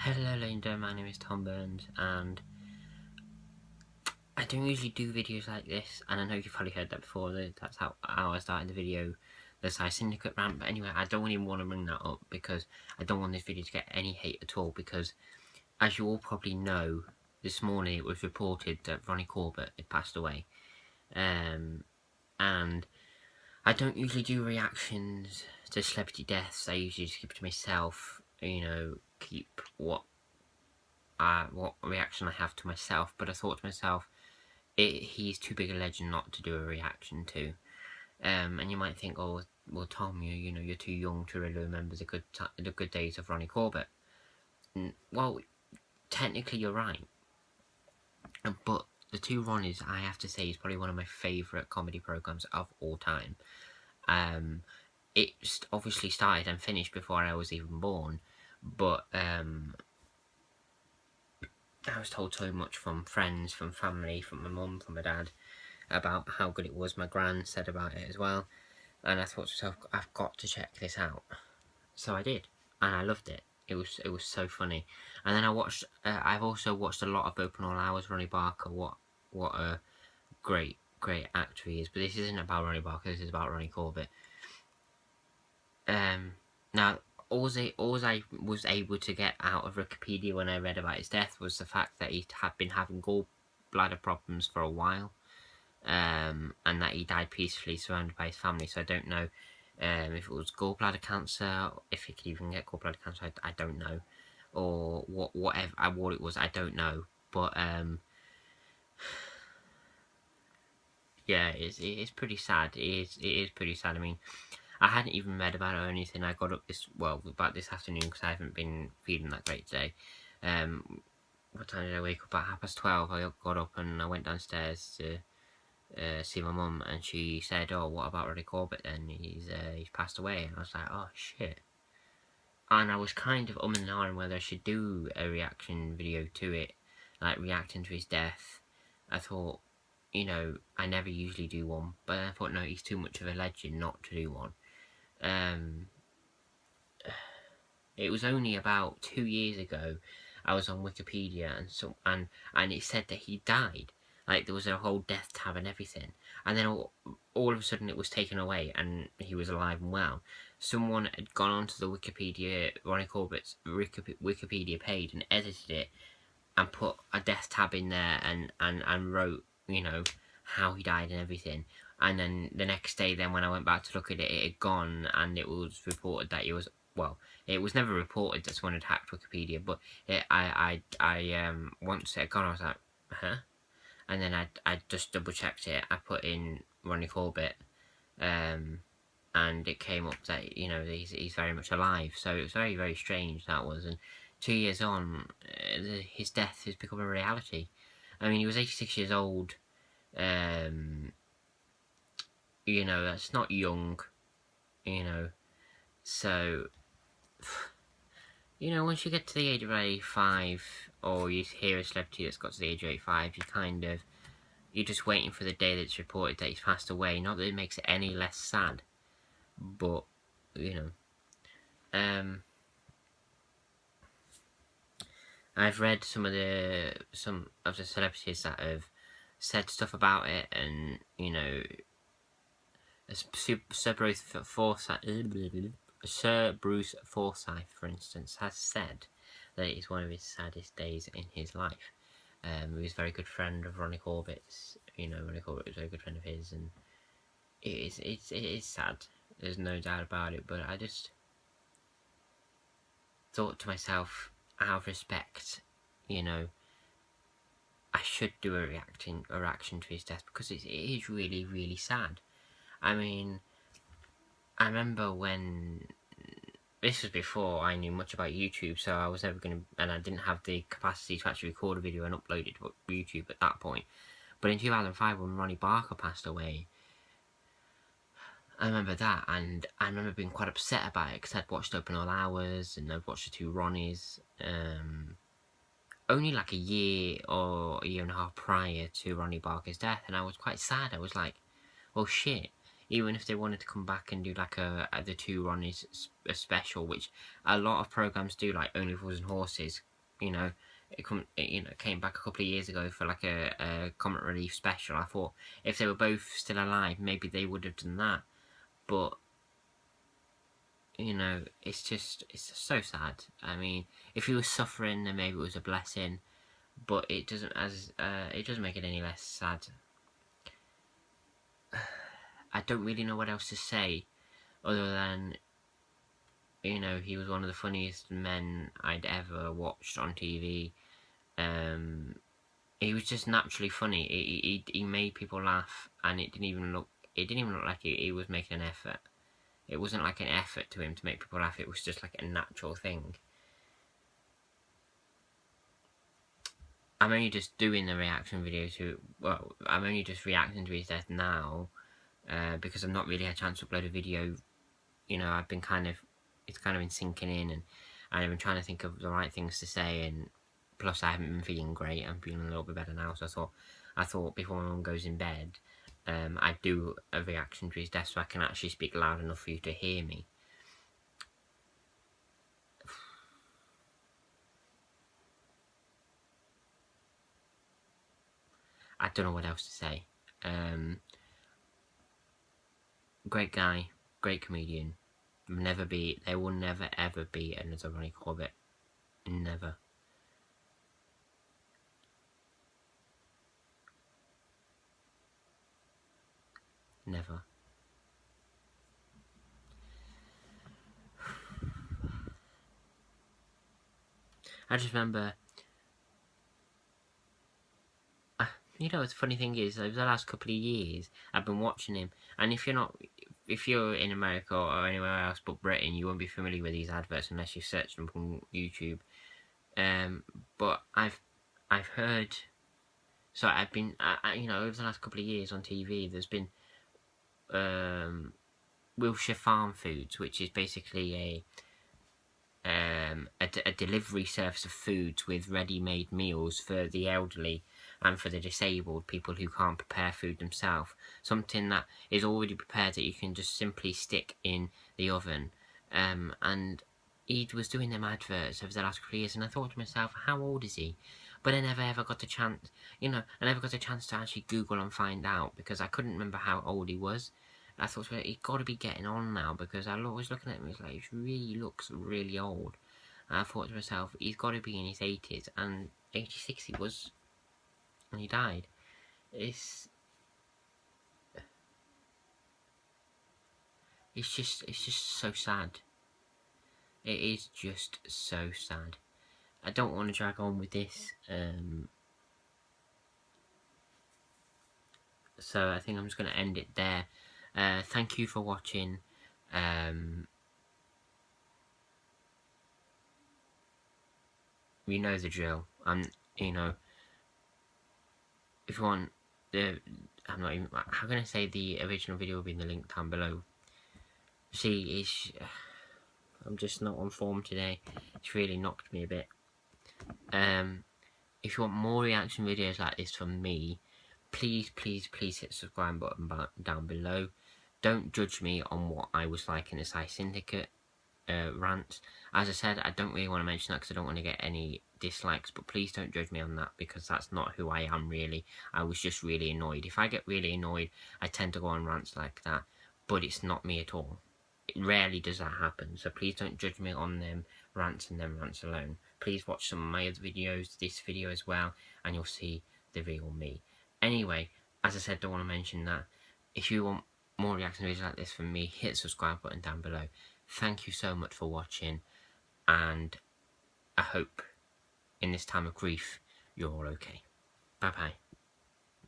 Hello Linda, my name is Tom Burns and I don't usually do videos like this, and I know you've probably heard that before, that's how I started the video, the Side Syndicate rant, but anyway, I don't even want to bring that up because I don't want this video to get any hate at all, because as you all probably know, this morning it was reported that Ronnie Corbett had passed away, and I don't usually do reactions to celebrity deaths. I usually just keep it to myself, keep what reaction I have to myself, but I thought to myself, he's too big a legend not to do a reaction to. And you might think, oh, well, Tom, you're too young to really remember the good days of Ronnie Corbett. Well, technically you're right, but the two Ronnies, I have to say, is probably one of my favourite comedy programs of all time. It obviously started and finished before I was even born, but I was told so much from friends, from family, from my mum, from my dad, about how good it was. My gran said about it as well, and I thought to myself, I've got to check this out. So I did, and I loved it. It was so funny. And then I've also watched a lot of Open All Hours. Ronnie Barker, what a great actor he is. But this isn't about Ronnie Barker. This is about Ronnie Corbett. Now, all I was able to get out of Wikipedia when I read about his death was the fact that he had been having gallbladder problems for a while, and that he died peacefully surrounded by his family. So I don't know if it was gallbladder cancer, if he could even get gallbladder cancer, I don't know, or what it was, I don't know. But yeah, it's pretty sad. It is pretty sad. I mean, I hadn't even read about it or anything. I got up about this afternoon because I haven't been feeling that great today. What time did I wake up? At 12:30. I got up and I went downstairs to see my mum, and she said, "Oh, what about Ronnie Corbett then? He's passed away." And I was like, "Oh shit!" And I was kind of and ahhing whether I should do a reaction video to it, like reacting to his death. I thought, I never usually do one, but I thought, no, he's too much of a legend not to do one. It was only about 2 years ago I was on Wikipedia and it said that he died. Like, there was a whole death tab and everything. And then all of a sudden it was taken away and he was alive and well. Someone had gone onto the Ronnie Corbett's Wikipedia page and edited it and put a death tab in there and wrote, how he died and everything. And then the next day, then when I went back to look at it, it had gone, and it was reported that he was, well, it was never reported that someone had hacked Wikipedia, but once it had gone, I was like, huh? And then I just double checked it. I put in Ronnie Corbett, and it came up that he's very much alive. So it was very, very strange, that was. And 2 years on, his death has become a reality. I mean, he was 86 years old. That's not young. So once you get to the age of 85, or you hear a celebrity that's got to the age of 85, you're just waiting for the day that it's reported that he's passed away. Not that it makes it any less sad, but I've read some of the celebrities that have said stuff about it, and Sir Bruce Forsyth, for instance, has said that it is one of his saddest days in his life. He was a very good friend of Ronnie Corbett's. Ronnie Corbett was a very good friend of his, and it is sad. There's no doubt about it. But I just thought to myself, out of respect, I should do a reaction to his death, because it is really, really sad. I mean, I remember when this was before I knew much about YouTube, so I was never going to, and I didn't have the capacity to actually record a video and upload it to YouTube at that point. But in 2005, when Ronnie Barker passed away, I remember that, and I remember being quite upset about it, because I'd watched Open All Hours, and I'd watched the two Ronnies, only like a year or a year and a half prior to Ronnie Barker's death, and I was quite sad. I was like, oh shit, even if they wanted to come back and do like the two Ronnies a special, which a lot of programs do, like Only Fools and Horses, you know, it came back a couple of years ago for like a comic relief special. I thought if they were both still alive, maybe they would have done that, but you know, it's just so sad. I mean, if he was suffering, then maybe it was a blessing, but it doesn't make it any less sad. I don't really know what else to say other than, you know, he was one of the funniest men I'd ever watched on TV. He was just naturally funny. He made people laugh, and it didn't even look like he was making an effort. It wasn't like an effort to him to make people laugh. It was just like a natural thing. I'm only just doing the reaction videos. I'm only just reacting to his death now because I've not really had a chance to upload a video. You know, it's kind of been sinking in, and I've been trying to think of the right things to say, and plus I haven't been feeling great. I'm feeling a little bit better now, so I thought before my mum goes in bed, I'd do a reaction to his death so I can actually speak loud enough for you to hear me. I don't know what else to say. Great guy, great comedian. There will never ever be another Ronnie Corbett. Never. Never. I just remember, you know, the funny thing is, over the last couple of years, I've been watching him, and if you're in America or anywhere else but Britain, you won't be familiar with these adverts unless you search them on YouTube. But I've heard, so I've been, you know, over the last couple of years on TV, there's been Wilshire Farm Foods, which is basically a delivery service of foods with ready-made meals for the elderly and for the disabled, people who can't prepare food themselves. Something that is already prepared that you can just simply stick in the oven. And he was doing them adverts over the last couple of years, and I thought to myself, how old is he? But I never ever got a chance, you know, I never got a chance to actually Google and find out because I couldn't remember how old he was. I thought, well, he's got to be getting on now because I was looking at him, he's like, he really looks really old. And I thought to myself, he's got to be in his 80s, and 86 he was when he died. It's just so sad. It is just so sad. I don't want to drag on with this, so I think I'm just going to end it there. Thank you for watching. You know the drill. You know, if you want I'm not even. How can I say the original video will be in the link down below? See, I'm just not on form today. It's really knocked me a bit. If you want more reaction videos like this from me, please hit the subscribe button down below. Don't judge me on what I was like in the Psy Syndicate rant. As I said, I don't really want to mention that because I don't want to get any dislikes, but please don't judge me on that because that's not who I am really. I was just really annoyed. If I get really annoyed, I tend to go on rants like that, but it's not me at all. It rarely does that happen, so please don't judge me on them rants and them rants alone. Please watch some of my other videos, this video as well, and you'll see the real me. Anyway, as I said, don't want to mention that. If you want more reaction videos like this from me, hit the subscribe button down below. Thank you so much for watching, and I hope in this time of grief you're all okay. Bye bye.